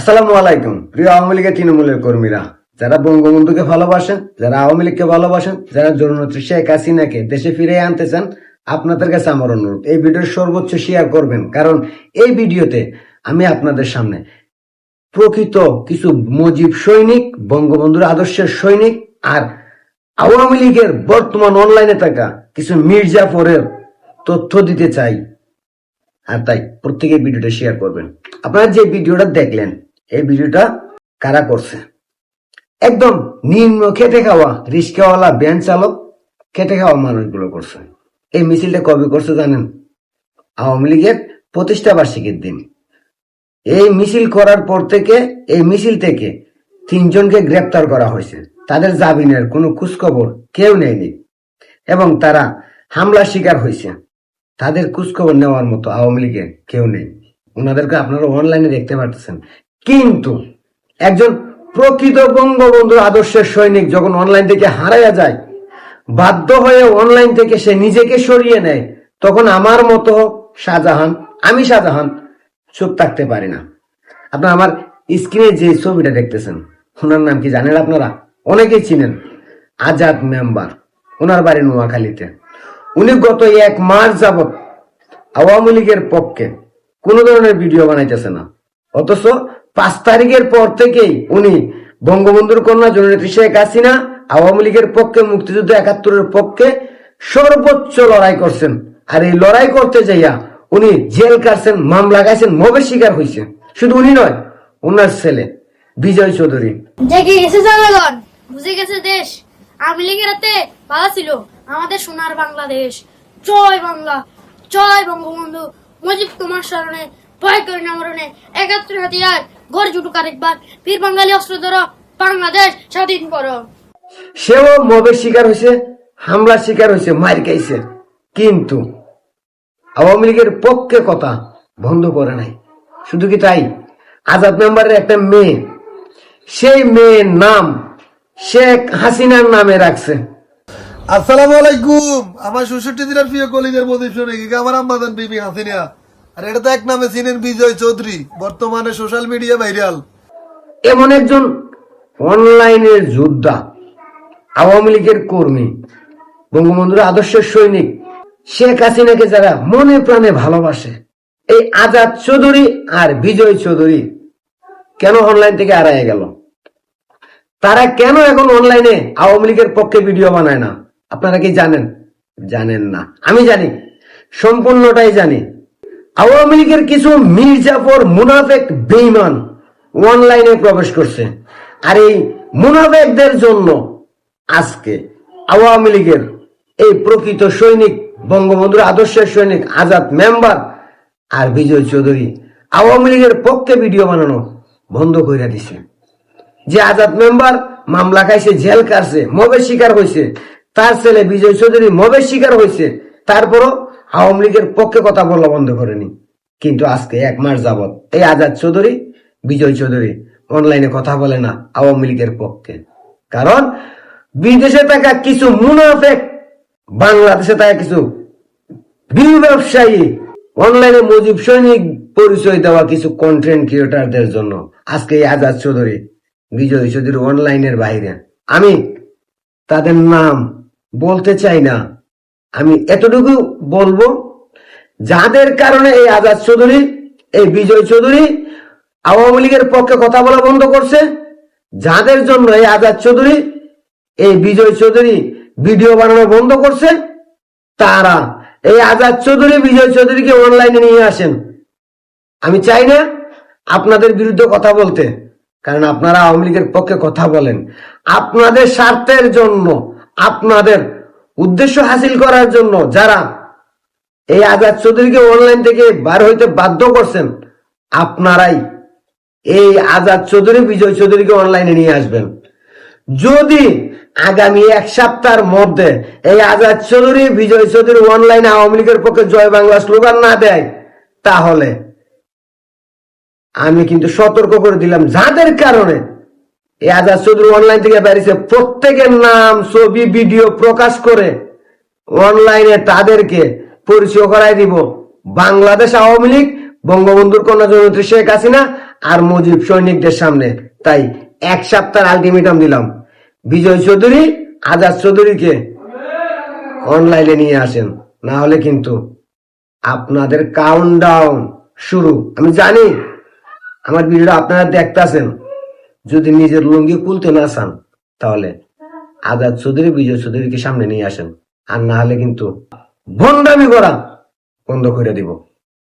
আসসালামু আলাইকুম প্রিয় আওয়ামী লীগের তৃণমূলের কর্মীরা, যারা বঙ্গবন্ধুকে ভালোবাসেন, যারা আওয়ামী লীগকে ভালোবাসেন, যারা জননেত্রী শেখ হাসিনাকে দেশে ফিরে আনতে চান, আপনাদের কাছে আমার অনুরোধ এই ভিডিওর সর্বোচ্চ শেয়ার করবেন। কারণ এই ভিডিওতে আমি আপনাদের সামনে প্রকৃত কিছু মুজিব সৈনিক, বঙ্গবন্ধুর আদর্শের সৈনিক আর আওয়ামী লীগের বর্তমান অনলাইনে থাকা কিছু মির্জাফরের তথ্য দিতে চাই। আর তাই প্রত্যেকে ভিডিওটা শেয়ার করবেন। আপনারা যে ভিডিওটা দেখলেন, এই ভিডিওটা কারা করছে? একদম নিম্ন খেটে খাওয়া রিস্কাওয়ালা ভ্যান চালক, খেটে খাওয়া মানুষগুলো করছে। এই মিছিলটা কবে করছে জানেন? আওয়ামী লীগের প্রতিষ্ঠা বার্ষিকীর দিন। এই মিছিল করার পর থেকে, এই মিছিল থেকে 3 জনকে গ্রেপ্তার করা হয়েছে। তাদের জামিনের কোনো খোঁজখবর কেউ নেয়নি এবং তারা হামলার শিকার হয়েছে। তাদের খোঁজখবর নেওয়ার মতো আওয়ামী লীগের কেউ নেই। ওনাদেরকে আপনারা অনলাইনে দেখতে পাচ্ছেন। কিন্তু একজন প্রকৃত বঙ্গবন্ধুর আদর্শের সৈনিক যখন অনলাইন থেকে হারাইয়া যায়, বাধ্য হয়ে অনলাইন থেকে সে নিজেকে সরিয়ে নেয়, তখন আমার মতো শাহজাহান, আমি শাহজাহান চুপ থাকতে পারি না। আপনারা আমার স্ক্রিনে যে ছবিটা দেখতেছেন, ওনার নাম কি জানেন আপনারা? অনেকেই চিনেন, আজাদ মেম্বার। ওনার বাড়ি নোয়াখালীতে। উনি গত 1 মাস যাবত আওয়ামী লীগের পক্ষে কোন ধরনের ভিডিও বানাইতেছে না, অথচ 5 তারিখের পর থেকেই উনি বঙ্গবন্ধুর কন্যা জননেত্রী শেখ হাসিনা, আওয়ামী লীগের পক্ষে, মুক্তিযুদ্ধ 71-এর পক্ষে সর্বোচ্চ লড়াই করছেন। আর এই লড়াই করতে যাইয়া উনি জেল কাটছেন, মামলা গাইছেন, মবের শিকার হয়েছে। শুধু উনি নয়, ওনার ছেলে বিজয় চৌধুরী। জেগে গেছে জনগণ, বুঝে গেছে দেশ। আওয়ামী লীগের হাতে ভালো ছিল আমাদের সোনার বাংলাদেশ। জয় বাংলা, জয় বঙ্গবন্ধু মুজিব তোমার স্মরণে, ভয় করি না মরণে। 71 হাতিয়ার গড়ে জুটুক আরেকবার, বীর বাঙালি অস্ত্র ধরো, বাংলাদেশ স্বাধীন করো। সেও মবের শিকার হয়েছে, হামলার শিকার হয়েছে, মার খাইছে, কিন্তু আওয়ামী লীগের পক্ষে কথা বন্ধ করে নাই। শুধু কি তাই, আজাদ মেম্বারের একটা মেয়ে, সেই মেয়ের নাম শেখ হাসিনার নামে রাখছে। আসসালামু আলাইকুম। আমার 66 দিনের প্রিয় কলিদের প্রদীপ সৈনিক, আমার আম্মাজান বিবি হাসিনা। আর এটা তো এক নামে চিনেন, বিজয় চৌধুরী, বর্তমানে সোশ্যাল মিডিয়া ভাইরাল। এমন একজন অনলাইনের যোদ্ধা, আওয়ামী লীগের কর্মী, বঙ্গবন্ধুর আদর্শের সৈনিক, শেখ হাসিনাকে যারা মনে প্রাণে ভালোবাসে, এই আজাদ চৌধুরী আর বিজয় চৌধুরী কেন অনলাইন থেকে হারিয়ে গেল? তারা কেন এখন অনলাইনে আওয়ামী লীগের পক্ষে ভিডিও বানায় না? আপনারা কি জানেন? জানেন না? আমি জানি, সম্পূর্ণটাই জানি। আওয়ামী লীগের কিছু মির্জাফর, মুনাফেক, বেঈমান অনলাইনে প্রবেশ করছে। আর এই মুনাফেকদের জন্য আজকে আওয়ামী লীগের এই প্রকৃত সৈনিক, বঙ্গবন্ধুর আদর্শের সৈনিক আজাদ মেম্বার আর বিজয় চৌধুরী আওয়ামী লীগের পক্ষে ভিডিও বানানো বন্ধ করে দিছে। যে আজাদ মেম্বার মামলা খাইছে, জেল কাটছে, মবের শিকার হয়েছে, তার ছেলে বিজয় চৌধুরী মবের শিকার হয়েছে, তারপরও আওয়ামী লীগের পক্ষে কথা বলা বন্ধ করেনি। কিন্তু আজকে 1 মাস যাবত এই আজাদ চৌধুরী, বিজয় চৌধুরী অনলাইনে কথা বলে না আওয়ামী লীগের পক্ষে। কারণ বিদেশে থাকা কিছু মুনাফেক, বাংলাদেশে থাকা কিছু বিল ব্যবসায়ী, অনলাইনে মুজিব সৈনিক পরিচয় দেওয়া কিছু কন্টেন্ট ক্রিয়েটারদের জন্য আজকে এই আজাদ চৌধুরী, বিজয় চৌধুরী অনলাইনের বাইরে। আমি তাদের নাম বলতে চাই না, আমি এতটুকু বলবো, যাদের কারণে এই আজাদ চৌধুরী, এই বিজয় চৌধুরী আওয়ামী লীগের পক্ষে কথা বলা বন্ধ করছে, যাদের জন্য এই আজাদ চৌধুরী, এই বিজয় চৌধুরী ভিডিও বানানো বন্ধ করছে, তারা এই আজাদ চৌধুরী, বিজয় চৌধুরীকে অনলাইনে নিয়ে আসেন। আমি চাই না আপনাদের বিরুদ্ধে কথা বলতে, কারণ আপনারা আওয়ামী লীগের পক্ষে কথা বলেন আপনাদের স্বার্থের জন্য, আপনাদের উদ্দেশ্য হাসিল করার জন্য। যারা এই আজাদ চৌধুরীকে অনলাইন থেকে বার হইতে বাধ্য করছেন, আপনারাই এই আজাদ চৌধুরী, বিজয় চৌধুরীকে অনলাইনে নিয়ে আসবেন। যদি আগামী 1 সপ্তাহের মধ্যে এই আজাদ চৌধুরী, বিজয় চৌধুরী অনলাইনে আওয়ামী লীগের পক্ষে জয় বাংলা স্লোগান না দেয়, তাহলে আমি কিন্তু সতর্ক করে দিলাম, যাদের কারণে এই আজাদ চৌধুরী অনলাইন থেকে বেরিয়েছে, প্রত্যেকের নাম, ছবি, ভিডিও প্রকাশ করে অনলাইনে তাদেরকে পরিচয় করাই দিব। বাংলাদেশ আওয়ামী লীগ, বঙ্গবন্ধুর কন্যা জননেত্রী শেখ হাসিনা আর মুজিব সৈনিকদের সামনে। তাই 1 সপ্তাহ আলটিমেটাম দিলাম, বিজয় চৌধুরী আজাদ চৌধুরীকে অনলাইনে নিয়ে আসেন, না হলে কিন্তু আপনাদের কাউন্টডাউন শুরু। আমি জানি আমার ভিডিওটা আপনারা দেখতেছেন, যদি নিজের লুঙ্গি খুলতে না চান তাহলে আজাদ চৌধুরী বিজয় চৌধুরীকে সামনে নিয়ে আসেন, আর না হলে কিন্তু ভণ্ডামি করা বন্ধ করে দিব।